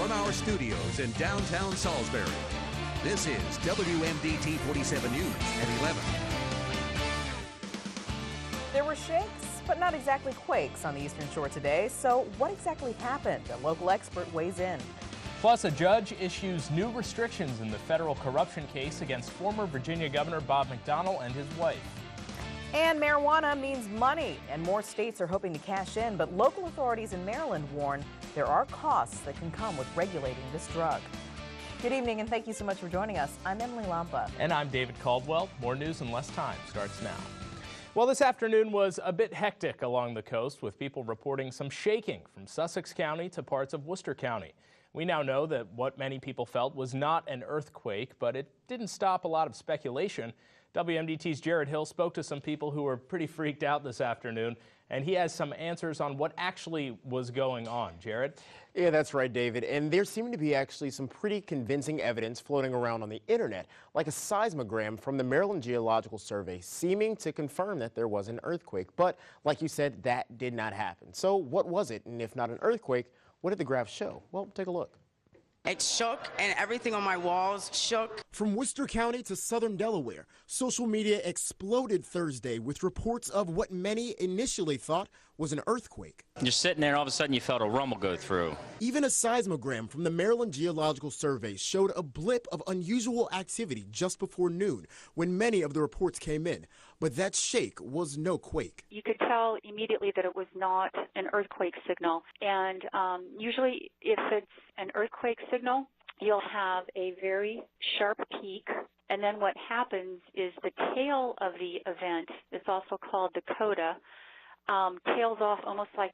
from our studios in downtown Salisbury, this is WMDT 47 News at 11. There were shakes, but not exactly quakes on the Eastern Shore today. So what exactly happened? A local expert weighs in. Plus, a judge issues new restrictions in the federal corruption case against former Virginia Governor Bob McDonnell and his wife. And marijuana means money, and more states are hoping to cash in, but local authorities in Maryland warn there are costs that can come with regulating this drug. Good evening, and thank you so much for joining us. I'm Emily Lampa. And I'm David Caldwell. More news in less time starts now. Well, this afternoon was a bit hectic along the coast, with people reporting some shaking from Sussex County to parts of Worcester County. We now know that what many people felt was not an earthquake, but it didn't stop a lot of speculation. WMDT's Jared Hill spoke to some people who were pretty freaked out this afternoon, and he has some answers on what actually was going on. Jared? Yeah, that's right, David. And there seemed to be actually some pretty convincing evidence floating around on the internet, like a seismogram from the Maryland Geological Survey, seeming to confirm that there was an earthquake. But like you said, that did not happen. So what was it? And if not an earthquake, what did the graph show? Well, take a look. It shook, and everything on my walls shook. From Worcester County to southern Delaware, social media exploded Thursday with reports of what many initially thought was an earthquake. You're sitting there, and all of a sudden you felt a rumble go through. Even a seismogram from the Maryland Geological Survey showed a blip of unusual activity just before noon when many of the reports came in. But that shake was no quake. You could tell immediately that it was not an earthquake signal. And usually if it's an earthquake signal, you'll have a very sharp peak. And then what happens is the tail of the event, it's also called the coda, tails off almost like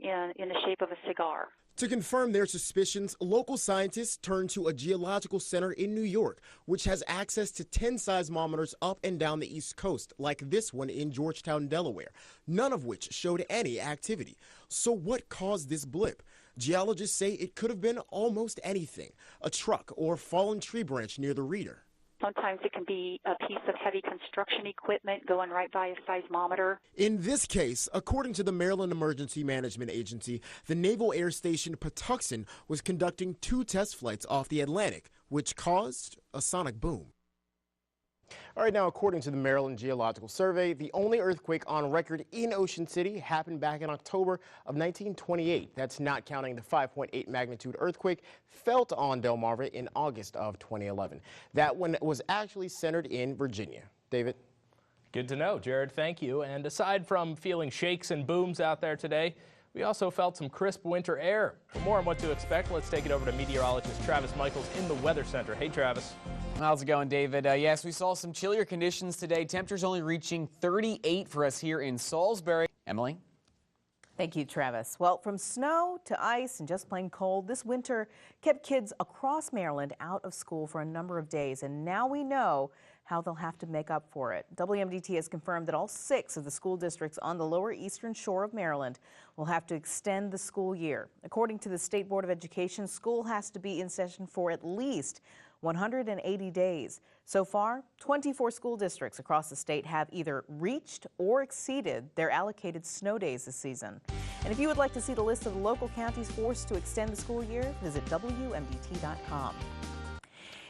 in the shape of a cigar. To confirm their suspicions, local scientists turned to a geological center in New York, which has access to 10 seismometers up and down the East Coast, like this one in Georgetown, Delaware, none of which showed any activity. So what caused this blip? Geologists say it could have been almost anything, a truck or fallen tree branch near the reader. Sometimes it can be a piece of heavy construction equipment going right by a seismometer. In this case, according to the Maryland Emergency Management Agency, the Naval Air Station Patuxent was conducting 2 test flights off the Atlantic, which caused a sonic boom. All right, now, according to the Maryland Geological Survey, the only earthquake on record in Ocean City happened back in October of 1928. That's not counting the 5.8 magnitude earthquake felt on Delmarva in August of 2011. That one was actually centered in Virginia. David? Good to know, Jared. Thank you. And aside from feeling shakes and booms out there today, we also felt some crisp winter air. For more on what to expect, let's take it over to meteorologist Travis Michaels in the Weather Center. Hey, Travis. How's it going, David? Yes, we saw some chillier conditions today. Temperatures only reaching 38 for us here in Salisbury. Emily? Thank you, Travis. Well, from snow to ice and just plain cold, this winter kept kids across Maryland out of school for a number of days, and now we know how they'll have to make up for it. WMDT has confirmed that all 6 of the school districts on the lower eastern shore of Maryland will have to extend the school year. According to the State Board of Education, school has to be in session for at least 180 days. So far, 24 school districts across the state have either reached or exceeded their allocated snow days this season. And if you would like to see the list of the local counties forced to extend the school year, visit WMDT.com.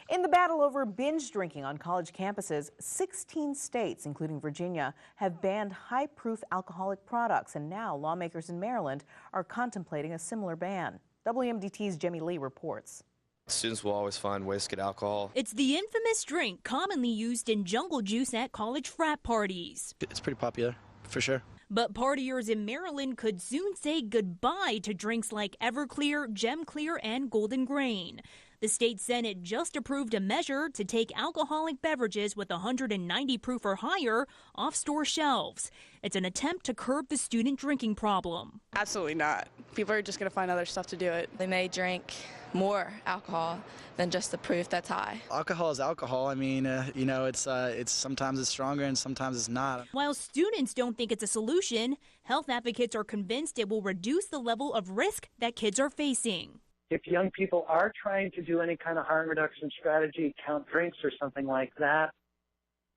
In the battle over binge drinking on college campuses, 16 states, including Virginia, have banned high-proof alcoholic products, and now lawmakers in Maryland are contemplating a similar ban. WMDT's Jemmy Lee reports. Students will always find ways to get alcohol. It's the infamous drink commonly used in jungle juice at college frat parties. It's pretty popular, for sure. But partiers in Maryland could soon say goodbye to drinks like Everclear, GemClear, and Golden Grain. The state Senate just approved a measure to take alcoholic beverages with 190 proof or higher off store shelves. It's an attempt to curb the student drinking problem. Absolutely not. People are just going to find other stuff to do it. They may drink more alcohol than just the proof that's high. Alcohol is alcohol. I mean, it's sometimes it's stronger and sometimes it's not. While students don't think it's a solution, health advocates are convinced it will reduce the level of risk that kids are facing. If young people are trying to do any kind of harm reduction strategy, count drinks or something like that,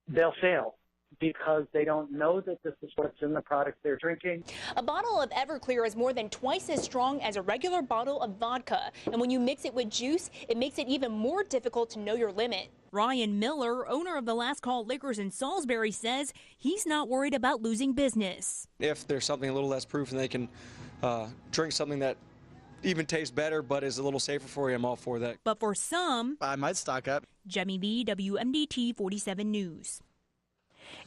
they'll fail because they don't know that this is what's in the product they're drinking. A bottle of Everclear is more than twice as strong as a regular bottle of vodka. And when you mix it with juice, it makes it even more difficult to know your limit. Ryan Miller, owner of the Last Call Liquors in Salisbury, says he's not worried about losing business. If there's something a little less proof and they can drink something that even tastes better but is a little safer for you, I'm all for that. But for some, I might stock up. Jemmy Lee, WMDT 47 News.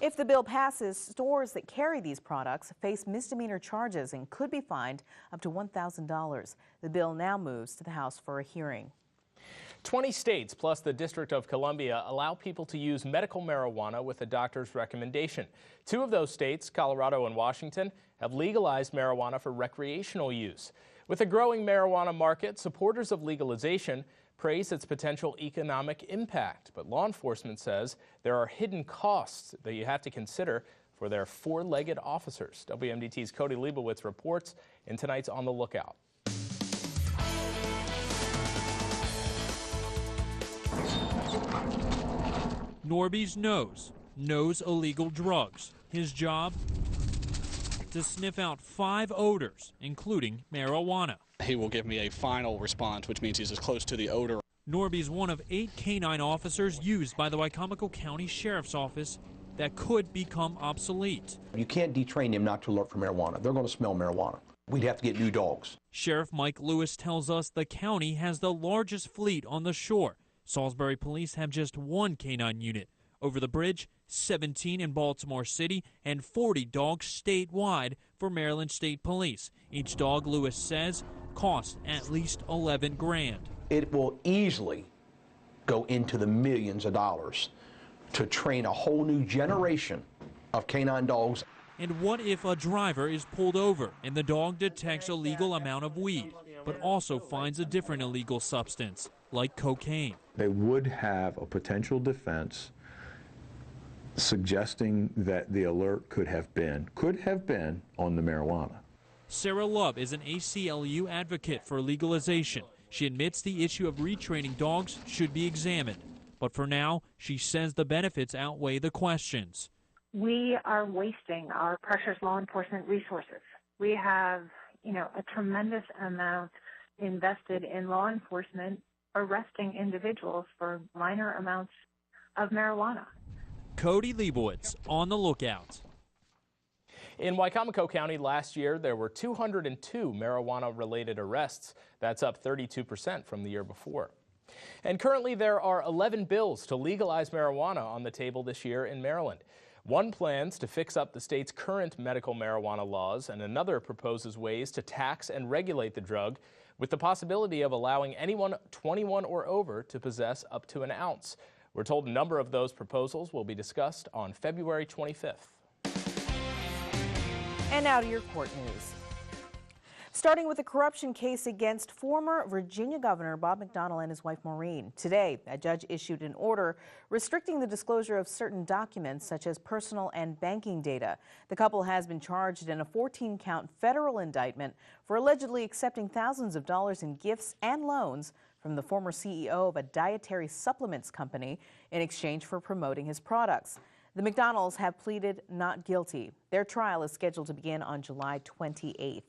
If the bill passes, stores that carry these products face misdemeanor charges and could be fined up to $1,000. The bill now moves to the House for a hearing. 20 states plus the District of Columbia allow people to use medical marijuana with a doctor's recommendation. 2 of those states, Colorado and Washington, have legalized marijuana for recreational use. With a growing marijuana market, supporters of legalization praise its potential economic impact. But law enforcement says there are hidden costs that you have to consider for their 4-legged officers. WMDT's Cody Leibowitz reports in tonight's On the Lookout. Norby's knows illegal drugs. His job? To sniff out 5 odors, including marijuana. He will give me a final response, which means he's as close to the odor. Norby's one of 8 canine officers used by the Wicomico County Sheriff's Office that could become obsolete. You can't detrain them not to alert for marijuana. They're going to smell marijuana. We'd have to get new dogs. Sheriff Mike Lewis tells us the county has the largest fleet on the shore. Salisbury police have just 1 canine unit. Over the bridge, 17 in Baltimore City, and 40 dogs statewide for Maryland State Police. Each dog, Lewis says, costs at least $11 grand. It will easily go into the millions of dollars to train a whole new generation of canine dogs. And what if a driver is pulled over and the dog detects a legal amount of weed, but also finds a different illegal substance, like cocaine? They would have a potential defense suggesting that the alert could have been on the marijuana. Sarah Love is an ACLU advocate for legalization. She admits the issue of retraining dogs should be examined. But for now, she says the benefits outweigh the questions. We are wasting our precious law enforcement resources. We have, a tremendous amount invested in law enforcement arresting individuals for minor amounts of marijuana. Cody Leibowitz, On the Lookout. In Wicomico County last year, there were 202 marijuana-related arrests. That's up 32% from the year before. And currently there are 11 bills to legalize marijuana on the table this year in Maryland. One plans to fix up the state's current medical marijuana laws, and another proposes ways to tax and regulate the drug, with the possibility of allowing anyone 21 or over to possess up to an ounce. We're told a number of those proposals will be discussed on February 25th. And now to your court news. Starting with a corruption case against former Virginia Governor Bob McDonnell and his wife Maureen. Today, a judge issued an order restricting the disclosure of certain documents such as personal and banking data. The couple has been charged in a 14-count federal indictment for allegedly accepting thousands of dollars in gifts and loans from the former CEO of a dietary supplements company in exchange for promoting his products. The McDonnells have pleaded not guilty. Their trial is scheduled to begin on July 28th.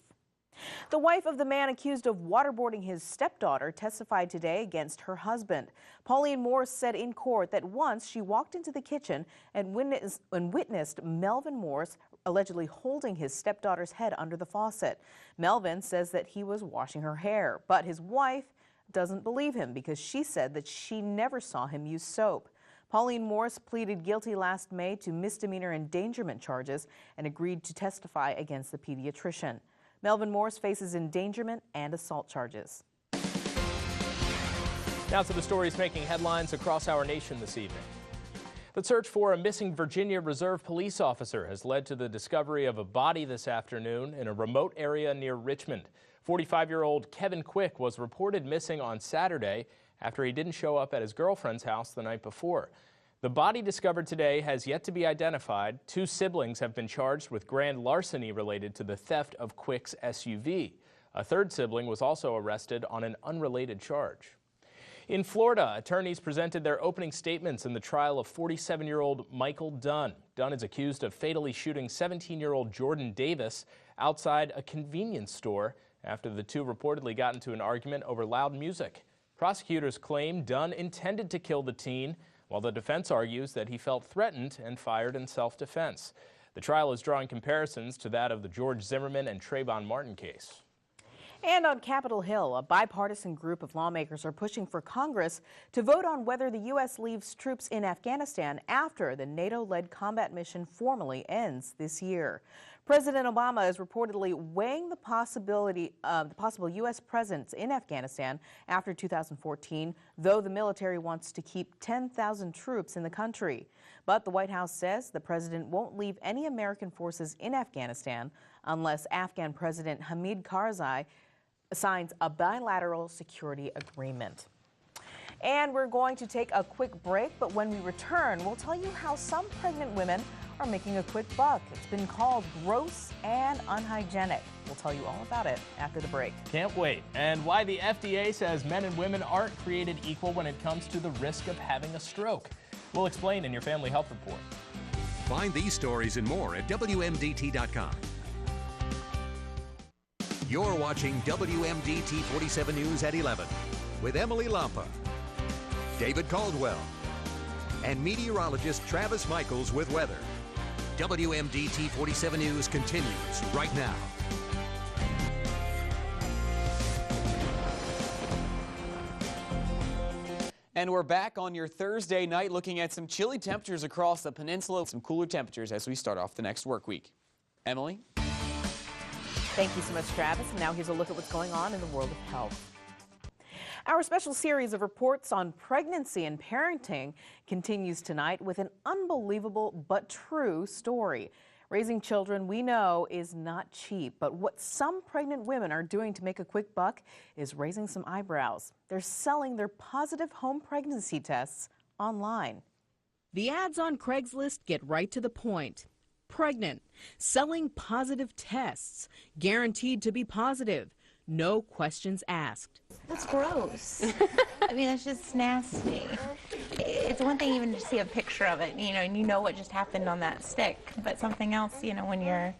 The wife of the man accused of waterboarding his stepdaughter testified today against her husband. Pauline Morse said in court that once she walked into the kitchen and witnessed Melvin Morse allegedly holding his stepdaughter's head under the faucet. Melvin says that he was washing her hair, but his wife doesn't believe him because she said that she never saw him use soap. Pauline Morse pleaded guilty last May to misdemeanor endangerment charges and agreed to testify against the pediatrician. Melvin Morse faces endangerment and assault charges. Now to the stories making headlines across our nation this evening. The search for a missing Virginia Reserve police officer has led to the discovery of a body this afternoon in a remote area near Richmond. 45-year-old Kevin Quick was reported missing on Saturday after he didn't show up at his girlfriend's house the night before. The body discovered today has yet to be identified. 2 siblings have been charged with grand larceny related to the theft of Quick's SUV. A 3rd sibling was also arrested on an unrelated charge. In Florida, attorneys presented their opening statements in the trial of 47-year-old Michael Dunn. Dunn is accused of fatally shooting 17-year-old Jordan Davis outside a convenience store after the two reportedly got into an argument over loud music. Prosecutors claim Dunn intended to kill the teen, while the defense argues that he felt threatened and fired in self-defense. The trial is drawing comparisons to that of the George Zimmerman and Trayvon Martin case. And on Capitol Hill, a bipartisan group of lawmakers are pushing for Congress to vote on whether the U.S. leaves troops in Afghanistan after the NATO-led combat mission formally ends this year. President Obama is reportedly weighing the possible U.S. presence in Afghanistan after 2014, though the military wants to keep 10,000 troops in the country. But the White House says the president won't leave any American forces in Afghanistan unless Afghan President Hamid Karzai signs a bilateral security agreement. And we're going to take a quick break, but when we return, we'll tell you how some pregnant women are making a quick buck. It's been called gross and unhygienic. We'll tell you all about it after the break. Can't wait. And why the FDA says men and women aren't created equal when it comes to the risk of having a stroke. We'll explain in your Family Health Report. Find these stories and more at WMDT.com. You're watching WMDT 47 News at 11 with Emily Lampa, David Caldwell, and meteorologist Travis Michaels with weather. WMDT 47 News continues right now. And we're back on your Thursday night looking at some chilly temperatures across the peninsula, some cooler temperatures as we start off the next work week. Emily? Thank you so much, Travis. And now here's a look at what's going on in the world of health. Our special series of reports on pregnancy and parenting continues tonight with an unbelievable but true story. Raising children, we know, is not cheap, but what some pregnant women are doing to make a quick buck is raising some eyebrows. They're selling their positive home pregnancy tests online. The ads on Craigslist get right to the point. Pregnant, selling positive tests, guaranteed to be positive, no questions asked. That's gross. I mean, it's just nasty. It's one thing even to see a picture of it, and you know what just happened on that stick, but something else, when you're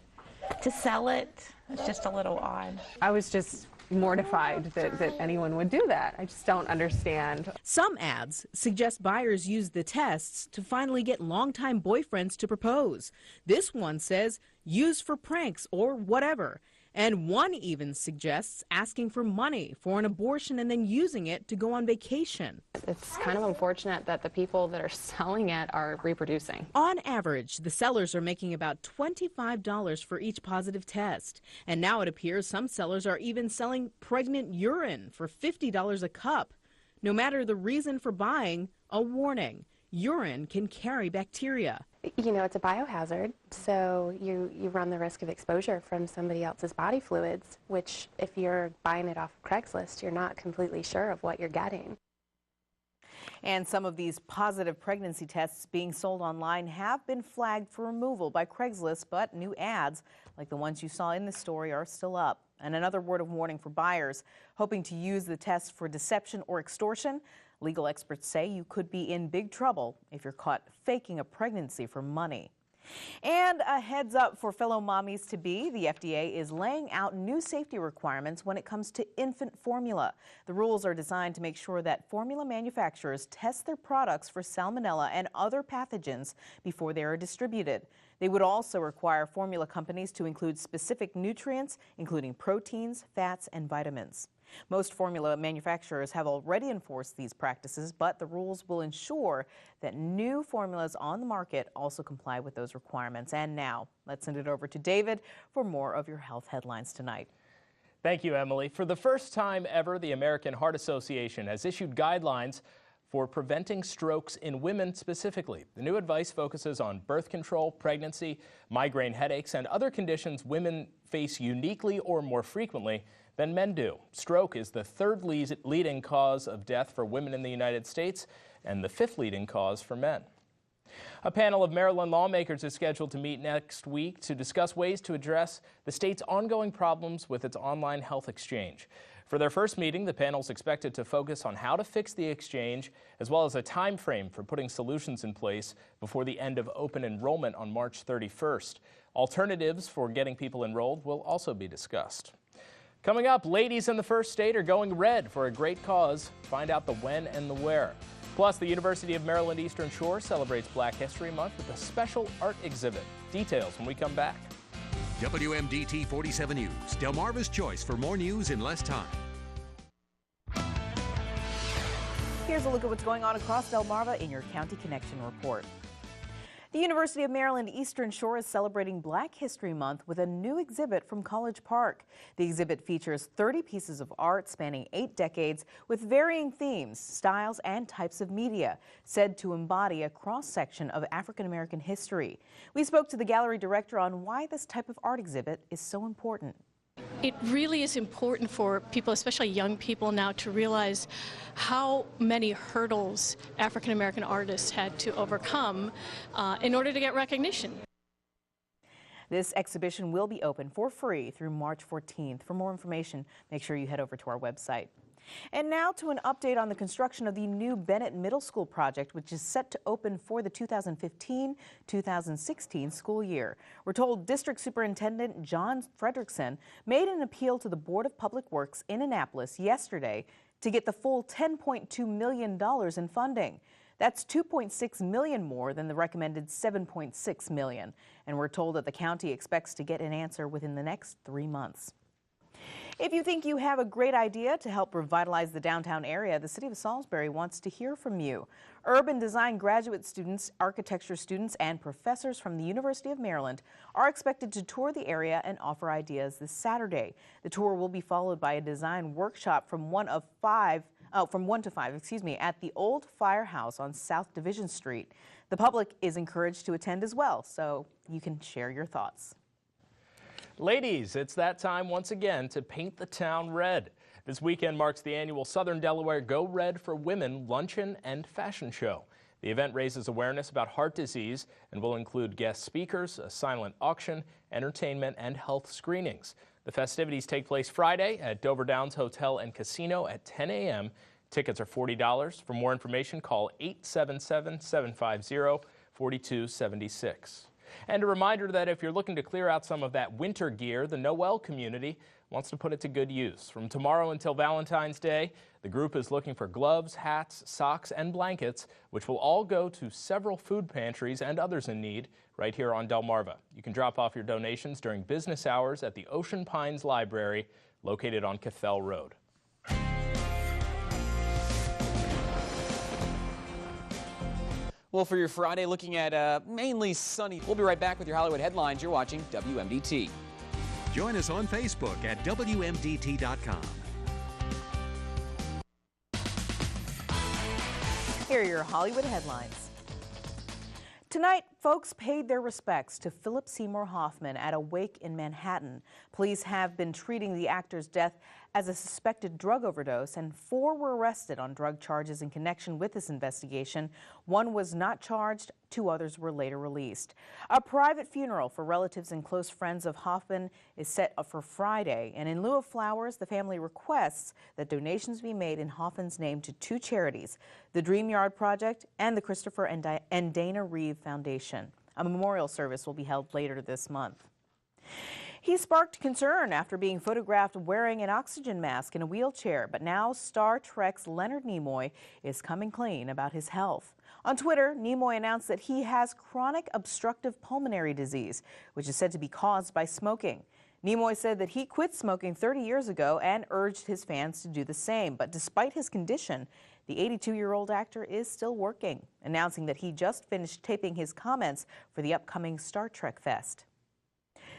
to sell it, it's just a little odd. I was just mortified that anyone would do that. I just don't understand. Some ads suggest buyers use the tests to finally get longtime boyfriends to propose. This one says use for pranks or whatever. And one even suggests asking for money for an abortion and then using it to go on vacation. It's kind of unfortunate that the people that are selling it are reproducing. On average, the sellers are making about $25 for each positive test. And now it appears some sellers are even selling pregnant urine for $50 a cup. No matter the reason for buying, a warning. Urine can carry bacteria. It's a biohazard, so you run the risk of exposure from somebody else's body fluids, which if you're buying it off of Craigslist, you're not completely sure of what you're getting. And some of these positive pregnancy tests being sold online have been flagged for removal by Craigslist, but new ads like the ones you saw in this story are still up. And another word of warning for buyers hoping to use the test for deception or extortion. Legal experts say you could be in big trouble if you're caught faking a pregnancy for money. And a heads up for fellow mommies-to-be, the FDA is laying out new safety requirements when it comes to infant formula. The rules are designed to make sure that formula manufacturers test their products for salmonella and other pathogens before they are distributed. They would also require formula companies to include specific nutrients, including proteins, fats, and vitamins. Most formula manufacturers have already enforced these practices, but the rules will ensure that new formulas on the market also comply with those requirements. And now, let's send it over to David for more of your health headlines tonight. Thank you, Emily. For the first time ever, the American Heart Association has issued guidelines for preventing strokes in women specifically. The new advice focuses on birth control, pregnancy, migraine headaches, and other conditions women face uniquely or more frequently than men do. Stroke is the third leading cause of death for women in the United States and the fifth leading cause for men. A panel of Maryland lawmakers is scheduled to meet next week to discuss ways to address the state's ongoing problems with its online health exchange. For their first meeting, the panel is expected to focus on how to fix the exchange, as well as a time frame for putting solutions in place before the end of open enrollment on March 31st. Alternatives for getting people enrolled will also be discussed. Coming up, ladies in the first state are going red for a great cause. Find out the when and the where. Plus, the University of Maryland Eastern Shore celebrates Black History Month with a special art exhibit. Details when we come back. WMDT 47 News, Delmarva's choice for more news in less time. Here's a look at what's going on across Delmarva in your County Connection report. The University of Maryland Eastern Shore is celebrating Black History Month with a new exhibit from College Park. The exhibit features 30 pieces of art spanning 8 decades with varying themes, styles, and types of media, said to embody a cross-section of African American history. We spoke to the gallery director on why this type of art exhibit is so important. It really is important for people, especially young people now, to realize how many hurdles African American artists had to overcome in order to get recognition. This exhibition will be open for free through March 14th. For more information, make sure you head over to our website. And now to an update on the construction of the new Bennett Middle School project, which is set to open for the 2015-2016 school year. We're told District Superintendent John Frederickson made an appeal to the Board of Public Works in Annapolis yesterday to get the full $10.2 million in funding. That's $2.6 million more than the recommended $7.6 million. And we're told that the county expects to get an answer within the next 3 months. If you think you have a great idea to help revitalize the downtown area, the City of Salisbury wants to hear from you. Urban design graduate students, architecture students, and professors from the University of Maryland are expected to tour the area and offer ideas this Saturday. The tour will be followed by a design workshop from 1 to 5 at the old firehouse on South Division Street. The public is encouraged to attend as well, so you can share your thoughts. Ladies, it's that time once again to paint the town red. This weekend marks the annual Southern Delaware Go Red for Women luncheon and fashion show. The event raises awareness about heart disease and will include guest speakers, a silent auction, entertainment, and health screenings. The festivities take place Friday at Dover Downs Hotel and Casino at 10 a.m. Tickets are $40. For more information, call 877-750-4276. And a reminder that if you're looking to clear out some of that winter gear, the Noel community wants to put it to good use. From tomorrow until Valentine's Day, the group is looking for gloves, hats, socks, and blankets, which will all go to several food pantries and others in need right here on Delmarva. You can drop off your donations during business hours at the Ocean Pines Library, located on Cathell Road. Well, for your Friday, looking at mainly sunny. We'll be right back with your Hollywood headlines. You're watching WMDT. Join us on Facebook at WMDT.com. Here are your Hollywood headlines. Tonight, folks paid their respects to Philip Seymour Hoffman at a wake in Manhattan. Police have been treating the actor's death as a suspected drug overdose, and 4 were arrested on drug charges in connection with this investigation. 1 was not charged, 2 others were later released. A private funeral for relatives and close friends of Hoffman is set for Friday, and in lieu of flowers, the family requests that donations be made in Hoffman's name to 2 charities, the Dream Yard Project and the Christopher and Dana Reeve Foundation. A memorial service will be held later this month. He sparked concern after being photographed wearing an oxygen mask in a wheelchair, but now Star Trek's Leonard Nimoy is coming clean about his health. On Twitter, Nimoy announced that he has chronic obstructive pulmonary disease, which is said to be caused by smoking. Nimoy said that he quit smoking 30 years ago and urged his fans to do the same, but despite his condition, the 82-year-old actor is still working, announcing that he just finished taping his comments for the upcoming Star Trek Fest.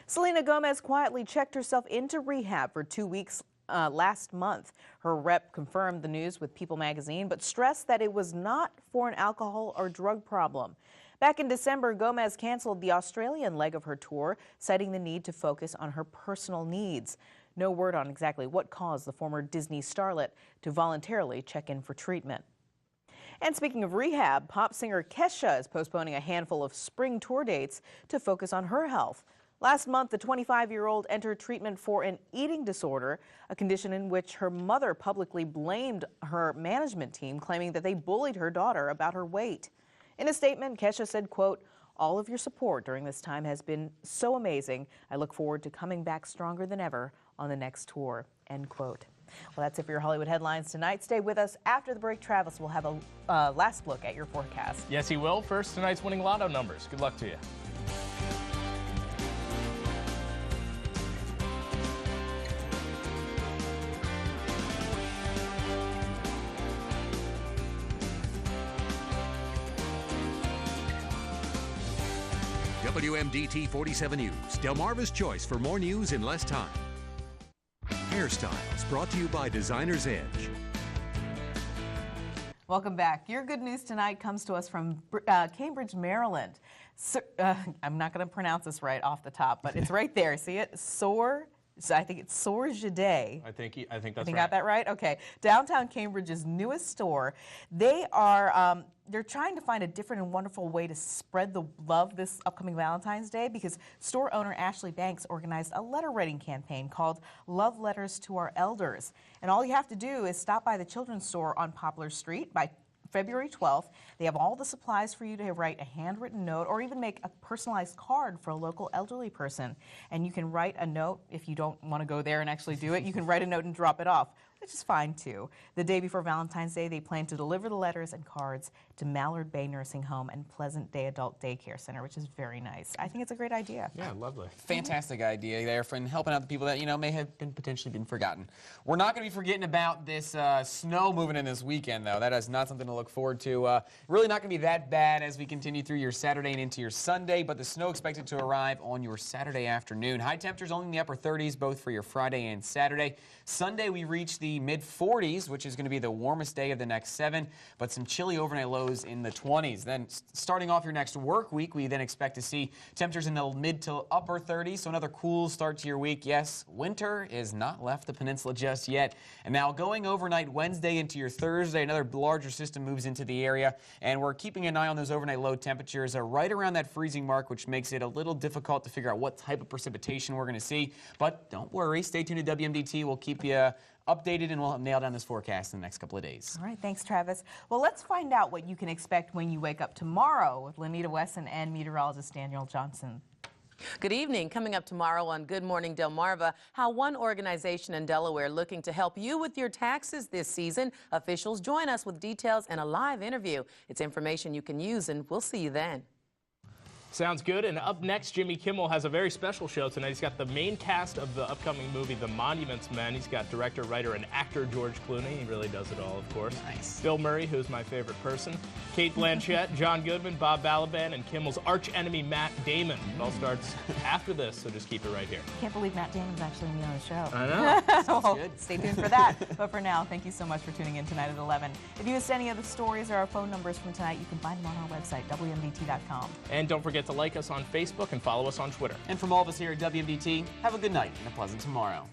Selena Gomez quietly checked herself into rehab for 2 weeks last month. Her rep confirmed the news with People magazine, but stressed that it was not for an alcohol or drug problem. Back in December, Gomez canceled the Australian leg of her tour, citing the need to focus on her personal needs. No word on exactly what caused the former Disney starlet to voluntarily check in for treatment. And speaking of rehab, pop singer Kesha is postponing a handful of spring tour dates to focus on her health. Last month, the 25-year-old entered treatment for an eating disorder, a condition in which her mother publicly blamed her management team, claiming that they bullied her daughter about her weight. In a statement, Kesha said, quote, "All of your support during this time has been so amazing. I look forward to coming back stronger than ever on the next tour," end quote. Well, that's it for your Hollywood headlines tonight. Stay with us. After the break, Travis will have a last look at your forecast. Yes, he will. First, tonight's winning lotto numbers. Good luck to you. WMDT 47 News, Delmarva's choice for more news in less time. Hairstyles brought to you by Designer's Edge. Welcome back. Your good news tonight comes to us from Cambridge, Maryland. I'm not going to pronounce this right off the top, but it's right there. See it? I think it's Sorjade. I think that's right. Got that right? Okay. Downtown Cambridge's newest store. They are they're trying to find a different and wonderful way to spread the love this upcoming Valentine's Day, because store owner Ashley Banks organized a letter writing campaign called Love Letters to Our Elders. And all you have to do is stop by the children's store on Poplar Street by February 12th. They have all the supplies for you to write a handwritten note or even make a personalized card for a local elderly person. And you can write a note if you don't want to go there and actually do it. You can write a note and drop it off, which is fine too. The day before Valentine's Day, they plan to deliver the letters and cards to Mallard Bay Nursing Home and Pleasant Day Adult Daycare Center, which is very nice. I think it's a great idea. Yeah, lovely. Fantastic idea there for helping out the people that, may have potentially been forgotten. We're not going to be forgetting about this snow moving in this weekend, though. That is not something to look forward to. Really not going to be that bad as we continue through your Saturday and into your Sunday, but the snow expected to arrive on your Saturday afternoon. High temperatures only in the upper 30s, both for your Friday and Saturday. Sunday, we reach the mid-40s, which is going to be the warmest day of the next 7, but some chilly overnight lows in the 20s. Then starting off your next work week, we then expect to see temperatures in the mid to upper 30s, so another cool start to your week. Yes, winter is not left the peninsula just yet. And now going overnight Wednesday into your Thursday, another larger system moves into the area, and we're keeping an eye on those overnight low temperatures right around that freezing mark, which makes it a little difficult to figure out what type of precipitation we're going to see. But don't worry, stay tuned to WMDT. We'll keep you updated, and we'll nail down this forecast in the next couple of days. All right, thanks, Travis. Well, let's find out what you can expect when you wake up tomorrow with Lenita Wesson and meteorologist Daniel Johnson. Good evening. Coming up tomorrow on Good Morning Delmarva, how one organization in Delaware looking to help you with your taxes this season. Officials join us with details and a live interview. It's information you can use, and we'll see you then. Sounds good. And up next, Jimmy Kimmel has a very special show tonight. He's got the main cast of the upcoming movie, The Monuments Men. He's got director, writer, and actor George Clooney. He really does it all, of course. Nice. Bill Murray, who's my favorite person. Kate Blanchett, John Goodman, Bob Balaban, and Kimmel's arch-enemy Matt Damon. It all starts after this, so just keep it right here. Can't believe Matt Damon's actually me on the show. I know. Well, good. Stay tuned for that. But for now, thank you so much for tuning in tonight at 11. If you missed any of the stories or our phone numbers from tonight, you can find them on our website, WMDT.com. And don't forget to like us on Facebook and follow us on Twitter. And from all of us here at WMDT, have a good night and a pleasant tomorrow.